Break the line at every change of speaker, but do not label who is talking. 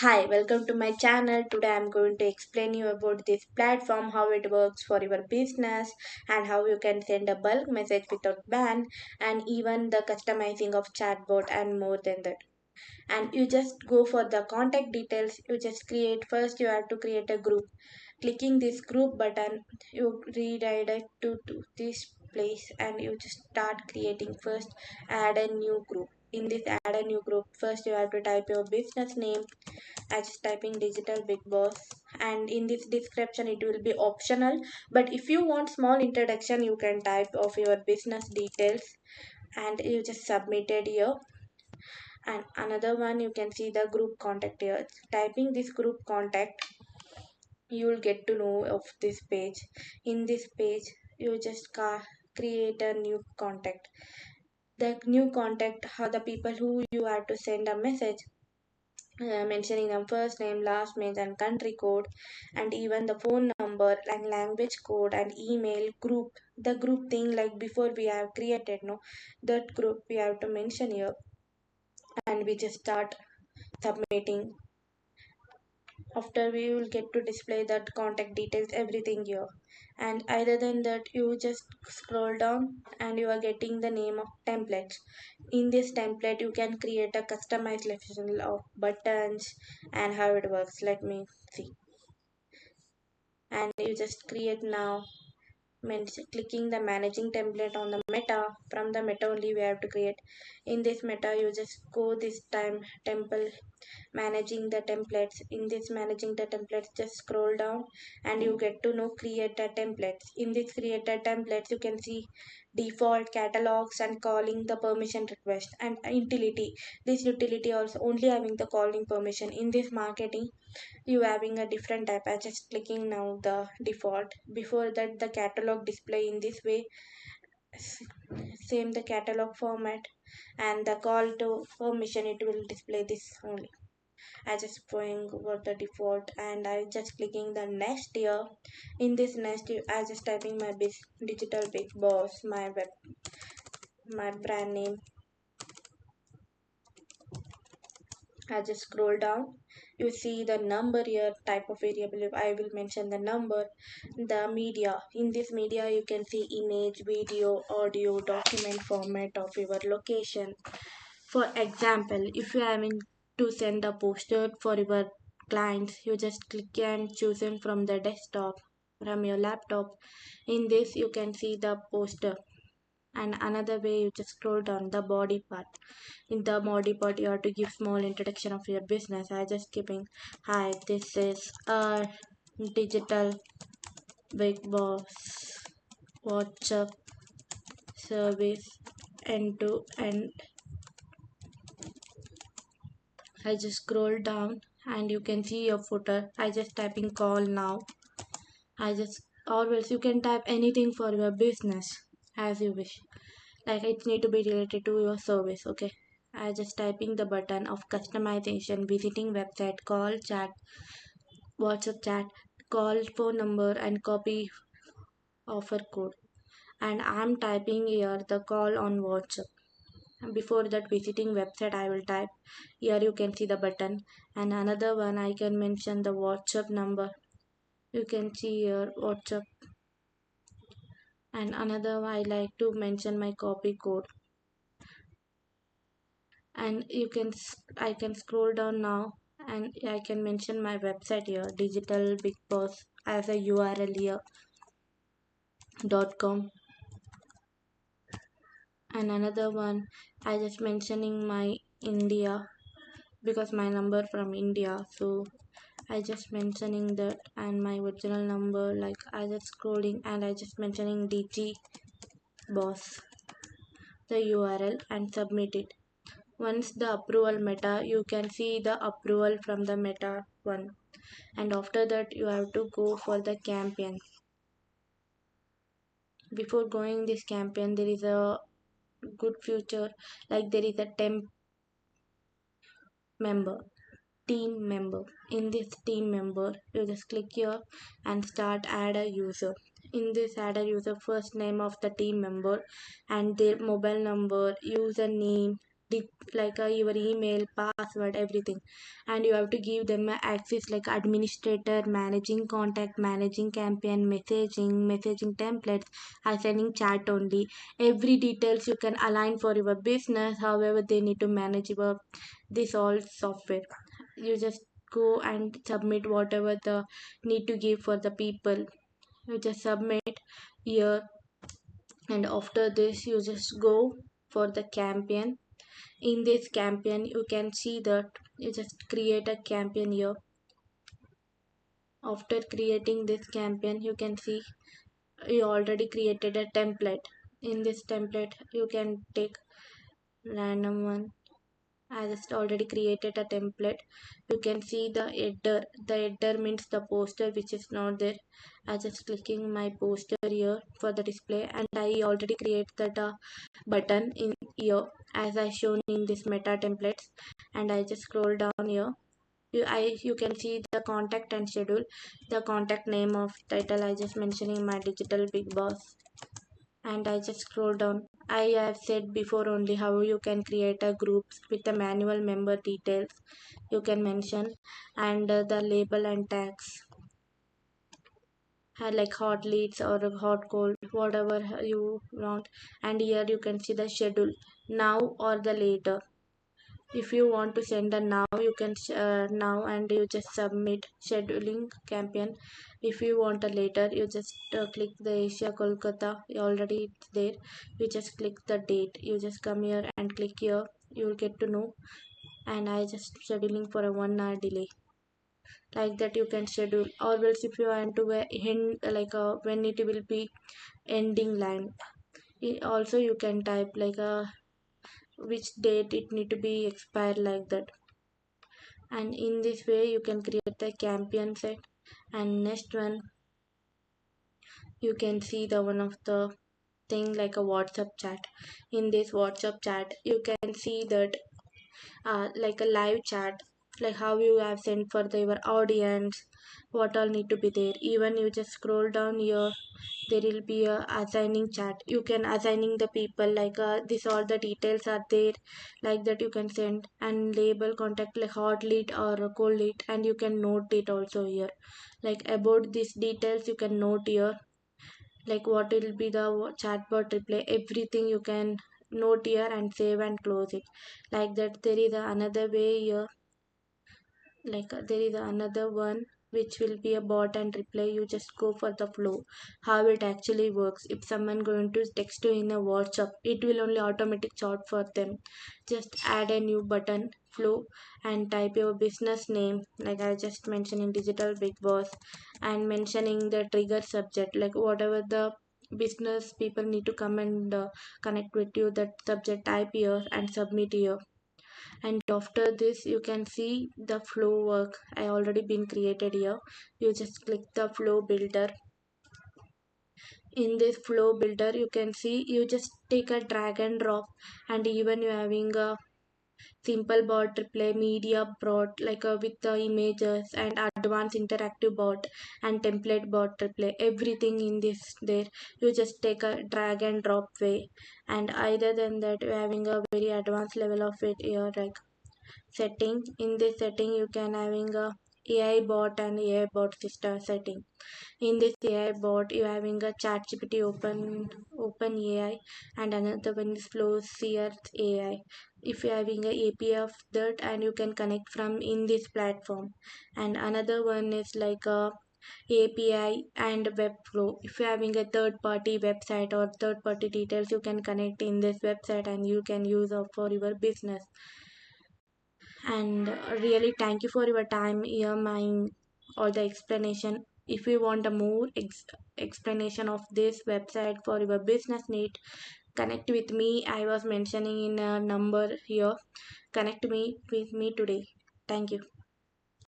Hi, welcome to my channel. Today I'm going to explain you about this platform, how it works for your business and how you can send a bulk message without ban and even the customizing of chatbot and more than that. And you just go for the contact details. You just create first you have to create a group. Clicking this group button, you redirect to this place and you just start creating first add a new group. In this add a new group, first you have to type your business name. I just typing digital big boss, and in this description it will be optional, but if you want small introduction you can type of your business details and you just submitted here. And another one, you can see the group contact here. Typing this group contact, you will get to know of this page. In this page you just create a new contact. The new contact are the people who you have to send a message, mentioning the first name, last name, and country code, and even the phone number and language code and email group. The group thing like before we have created, no, that group we have to mention here, and we just start submitting. After we will get to display that contact details, everything here. And other than that, you just scroll down and you are getting the name of templates. In this template you can create a customized level of buttons and how it works. Let me see. And you just create now, clicking the managing template on the meta. From the meta only we have to create. In this meta you just go this time temple managing the templates. In this managing the templates, just scroll down and you get to know creator templates. In this creator templates you can see default catalogs and calling the permission request and utility. This utility also only having the calling permission. In this marketing you having a different type. I just clicking now the default. Before that the catalog display in this way, s- same the catalog format, and the call to permission it will display this only. I just going over the default and I just clicking the next here. In this next I just typing my digital big boss, my brand name. I just scroll down. You see the number here, type of variable. I will mention the number. The media. In this media, you can see image, video, audio, document format of your location. For example, if you are having to send a poster for your clients, you just click and choose them from the desktop, from your laptop. In this, you can see the poster. And another way, you just scroll down the body part. In the body part you have to give small introduction of your business. I just giving, hi, this is a digital big boss WhatsApp service end to end. I just scroll down and you can see your footer. I just typing call now. I just always you can type anything for your business as you wish, like it need to be related to your service. Okay, I just typing the button of customization, visiting website, call, chat, WhatsApp chat, call phone number and copy offer code. And I'm typing here the call on WhatsApp. Before that visiting website I will type here. You can see the button. And another one I can mention the WhatsApp number. You can see here WhatsApp. And another I like to mention my copy code. And I can scroll down now and I can mention my website here, digital big boss, as a URL here .com. And another one I just mentioning my India because my number from India, so I just mentioning that. And my original number, like I just scrolling and I just mentioning DG boss, the URL, and submit it. Once the approval meta, you can see the approval from the meta one. And after that you have to go for the campaign. Before going this campaign there is a good feature, like there is a temp member, team member. In this team member you just click here and start add a user. In this add a user, first name of the team member and their mobile number, username, your email, password, everything. And you have to give them a access like administrator, managing contact, managing campaign, messaging templates, assigning chat only. Every details you can align for your business, however they need to manage your this all software. You just go and submit whatever the need to give for the people. You just submit here, and after this you just go for the campaign. In this campaign you can see that you just create a campaign here. After creating this campaign you can see you already created a template. In this template you can take random one. I just already created a template. You can see the header. The header means the poster which is not there. I just clicking my poster here for the display, and I already create that button in here as I shown in this meta templates. And I just scroll down here. You can see the contact and schedule. The contact name of title I just mentioning my digital big boss, and I just scroll down. I have said before only how you can create a group with the manual member details you can mention, and the label and tags like hot leads or hot cold, whatever you want. And here you can see the schedule now or the later. If you want to send a now, you can now, and you just submit scheduling campaign. If you want a later, you just click the Asia Kolkata. Already it's there. You just click the date. You just come here and click here. You will get to know. And I just scheduling for a 1 hour delay. Like that you can schedule. Or else if you want to end when it will be ending line. Also you can type which date it need to be expired, like that. And in this way you can create the campaign set. And next one, you can see the one of the thing like a WhatsApp chat. In this WhatsApp chat you can see that like a live chat, like how you have sent for your audience, what all need to be there. Even you just scroll down here, there will be a assigning chat. You can assigning the people this all the details are there, like that you can send. And label contact like hot lead or a cold lead, and you can note it also here. Like about these details you can note here, like what will be the chatbot reply, everything you can note here and save and close it. Like that there is another way here, there is another one which will be a bot and reply. You just go for the flow, how it actually works. If someone going to text you in a WhatsApp, it will only automatic chat for them. Just add a new button flow and type your business name, like I just mentioned in digital big boss, and mentioning the trigger subject, like whatever the business people need to come and connect with you, that subject type here and submit here. And after this you can see the flow work I already been created here. You just click the flow builder. In this flow builder you can see you just take a drag and drop, and even you having a simple bot replay, media bot with the images, and advanced interactive bot and template bot replay, everything in this there. You just take a drag and drop way. And either than that you're having a very advanced level of it here, like setting. In this setting you can having a AI bot and AI bot system setting. In this AI bot you having a chat GPT open AI, and another one is flow seer AI. If you having a API of that, and you can connect from in this platform. And another one is like a API and Webflow. If you're having a third party website or third party details, you can connect in this website and you can use for your business. And really thank you for your time here, my all the explanation. If you want a more explanation of this website for your business need, connect with me. I was mentioning in a number here. Connect me with me today. Thank you.